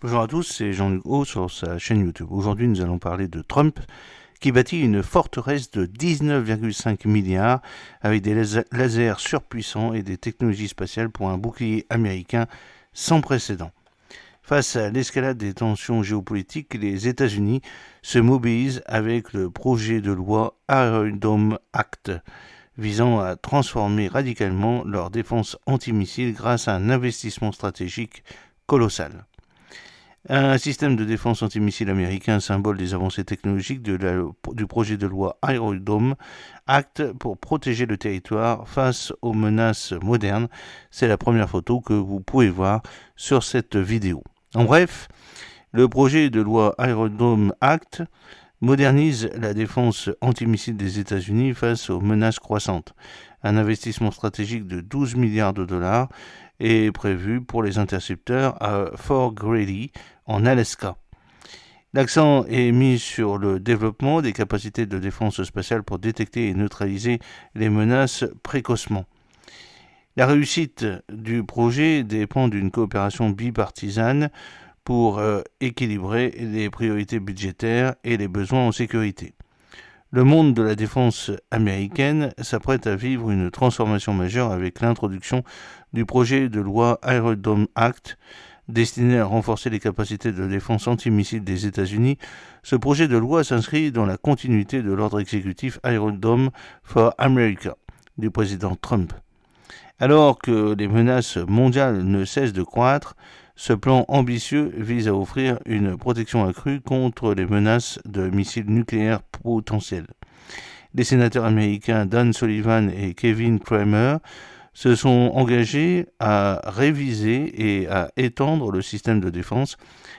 Bonjour à tous, c'est Jean-Luc Haut sur sa chaîne YouTube. Aujourd'hui, nous allons parler de Trump qui bâtit une forteresse de 19,5 milliards avec des lasers surpuissants et des technologies spatiales pour un bouclier américain sans précédent. Face à l'escalade des tensions géopolitiques, les États-Unis se mobilisent avec le projet de loi Iron Dome Act, visant à transformer radicalement leur défense antimissile grâce à un investissement stratégique colossal. Un système de défense antimissile américain, symbole des avancées technologiques du projet de loi Iron Dome Act pour protéger le territoire face aux menaces modernes. C'est la première photo que vous pouvez voir sur cette vidéo. En bref, le projet de loi Iron Dome Act modernise la défense antimissile des États-Unis face aux menaces croissantes. Un investissement stratégique de 12 milliards de dollars est prévu pour les intercepteurs à Fort Greely, en Alaska. L'accent est mis sur le développement des capacités de défense spatiale pour détecter et neutraliser les menaces précocement. La réussite du projet dépend d'une coopération bipartisane pour équilibrer les priorités budgétaires et les besoins en sécurité. Le monde de la défense américaine s'apprête à vivre une transformation majeure avec l'introduction du projet de loi Iron Dome Act, destiné à renforcer les capacités de défense antimissile des États-Unis. Ce projet de loi s'inscrit dans la continuité de l'ordre exécutif Iron Dome for America du président Trump. Alors que les menaces mondiales ne cessent de croître, ce plan ambitieux vise à offrir une protection accrue contre les menaces de missiles nucléaires potentiels. Les sénateurs américains Dan Sullivan et Kevin Cramer se sont engagés à réviser et à étendre le système de défense,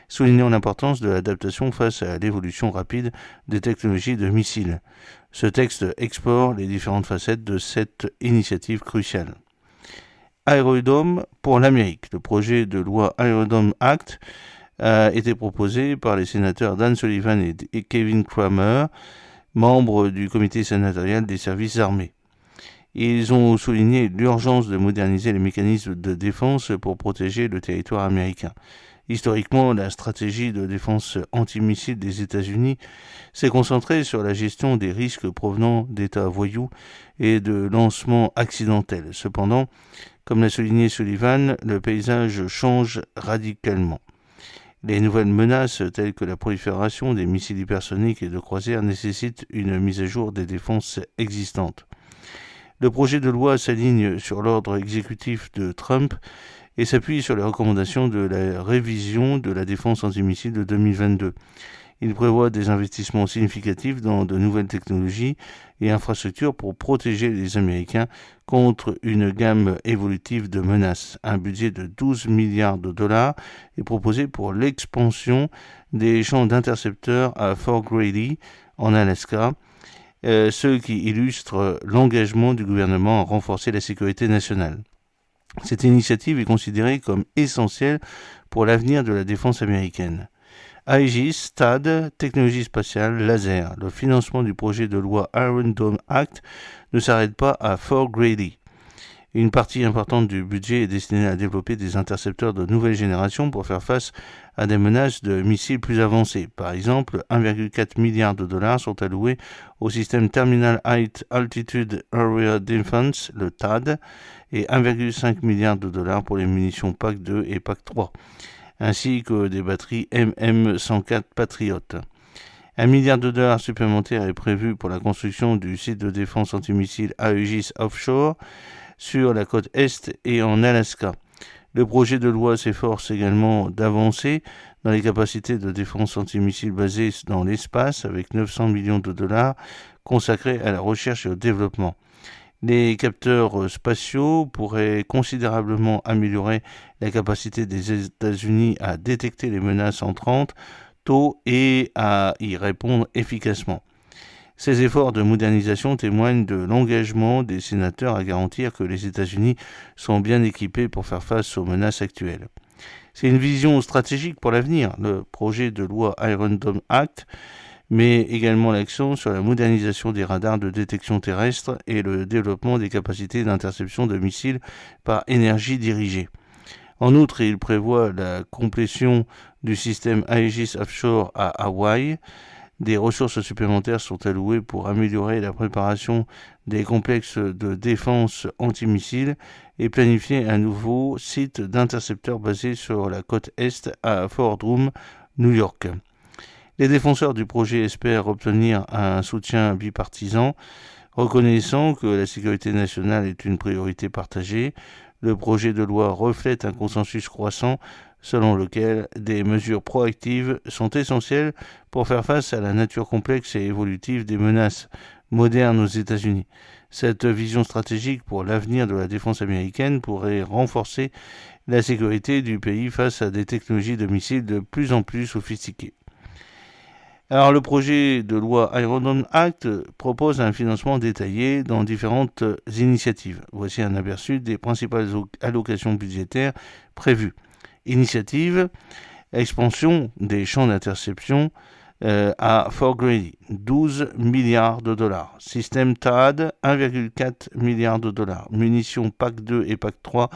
soulignant l'importance de l'adaptation face à l'évolution rapide des technologies de missiles. Ce texte explore les différentes facettes de cette initiative cruciale. Iron Dome pour l'Amérique. Le projet de loi Iron Dome Act a été proposé par les sénateurs Dan Sullivan et Kevin Cramer, membres du comité sénatorial des services armés. Ils ont souligné l'urgence de moderniser les mécanismes de défense pour protéger le territoire américain. Historiquement, la stratégie de défense antimissile des États-Unis s'est concentrée sur la gestion des risques provenant d'États voyous et de lancements accidentels. Cependant, comme l'a souligné Sullivan, le paysage change radicalement. Les nouvelles menaces, telles que la prolifération des missiles hypersoniques et de croisière, nécessitent une mise à jour des défenses existantes. Le projet de loi s'aligne sur l'ordre exécutif de Trump et s'appuie sur les recommandations de la révision de la défense antimissile de 2022. Il prévoit des investissements significatifs dans de nouvelles technologies et infrastructures pour protéger les Américains contre une gamme évolutive de menaces. Un budget de 12 milliards de dollars est proposé pour l'expansion des champs d'intercepteurs à Fort Greely, en Alaska, ce qui illustre l'engagement du gouvernement à renforcer la sécurité nationale. Cette initiative est considérée comme essentielle pour l'avenir de la défense américaine. Aegis, THAAD, technologie spatiale, laser. Le financement du projet de loi Iron Dome Act ne s'arrête pas à Fort Greely. Une partie importante du budget est destinée à développer des intercepteurs de nouvelle génération pour faire face à des menaces de missiles plus avancés. Par exemple, 1,4 milliard de dollars sont alloués au système Terminal High Altitude Area Defense, le THAAD, et 1,5 milliard de dollars pour les munitions PAC-2 et PAC-3, ainsi que des batteries MM104 Patriot. 1 milliard de dollars supplémentaires est prévu pour la construction du site de défense antimissile Aegis Offshore sur la côte Est et en Alaska. Le projet de loi s'efforce également d'avancer dans les capacités de défense antimissile basées dans l'espace avec 900 millions de dollars consacrés à la recherche et au développement. Les capteurs spatiaux pourraient considérablement améliorer la capacité des États-Unis à détecter les menaces entrantes tôt et à y répondre efficacement. Ces efforts de modernisation témoignent de l'engagement des sénateurs à garantir que les États-Unis sont bien équipés pour faire face aux menaces actuelles. C'est une vision stratégique pour l'avenir. Le projet de loi Iron Dome Act met également l'accent sur la modernisation des radars de détection terrestre et le développement des capacités d'interception de missiles par énergie dirigée. En outre, il prévoit la complétion du système Aegis Offshore à Hawaï. Des ressources supplémentaires sont allouées pour améliorer la préparation des complexes de défense antimissiles et planifier un nouveau site d'intercepteurs basé sur la côte Est à Fort Drum, New York. Les défenseurs du projet espèrent obtenir un soutien bipartisan, reconnaissant que la sécurité nationale est une priorité partagée. Le projet de loi reflète un consensus croissant selon lequel des mesures proactives sont essentielles pour faire face à la nature complexe et évolutive des menaces modernes aux États-Unis. Cette vision stratégique pour l'avenir de la défense américaine pourrait renforcer la sécurité du pays face à des technologies de missiles de plus en plus sophistiquées. Alors, le projet de loi Iron Dome Act propose un financement détaillé dans différentes initiatives. Voici un aperçu des principales allocations budgétaires prévues. Initiative, expansion des champs d'interception à Fort Grady, 12 milliards de dollars. Système THAAD, 1,4 milliard de dollars. Munitions PAC 2 et PAC 3,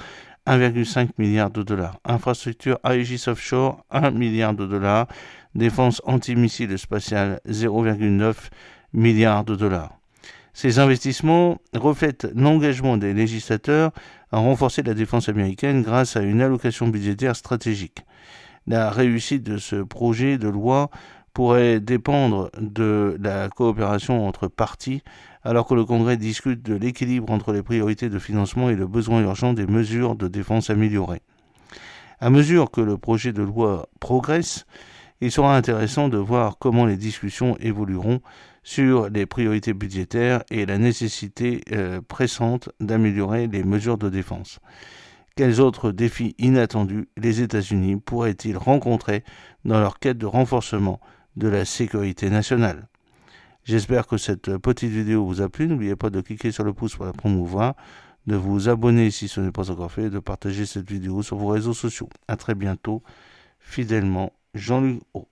1,5 milliard de dollars. Infrastructure Aegis Offshore, 1 milliard de dollars. Défense antimissile spatiale, 0,9 milliard de dollars. Ces investissements reflètent l'engagement des législateurs à renforcer la défense américaine grâce à une allocation budgétaire stratégique. La réussite de ce projet de loi pourrait dépendre de la coopération entre parties, alors que le Congrès discute de l'équilibre entre les priorités de financement et le besoin urgent des mesures de défense améliorées. À mesure que le projet de loi progresse, il sera intéressant de voir comment les discussions évolueront sur les priorités budgétaires et la nécessité pressante d'améliorer les mesures de défense. Quels autres défis inattendus les États-Unis pourraient-ils rencontrer dans leur quête de renforcement de la sécurité nationale? J'espère que cette petite vidéo vous a plu. N'oubliez pas de cliquer sur le pouce pour la promouvoir, de vous abonner si ce n'est pas encore fait et de partager cette vidéo sur vos réseaux sociaux. À très bientôt, fidèlement, Jean-Luc Haut.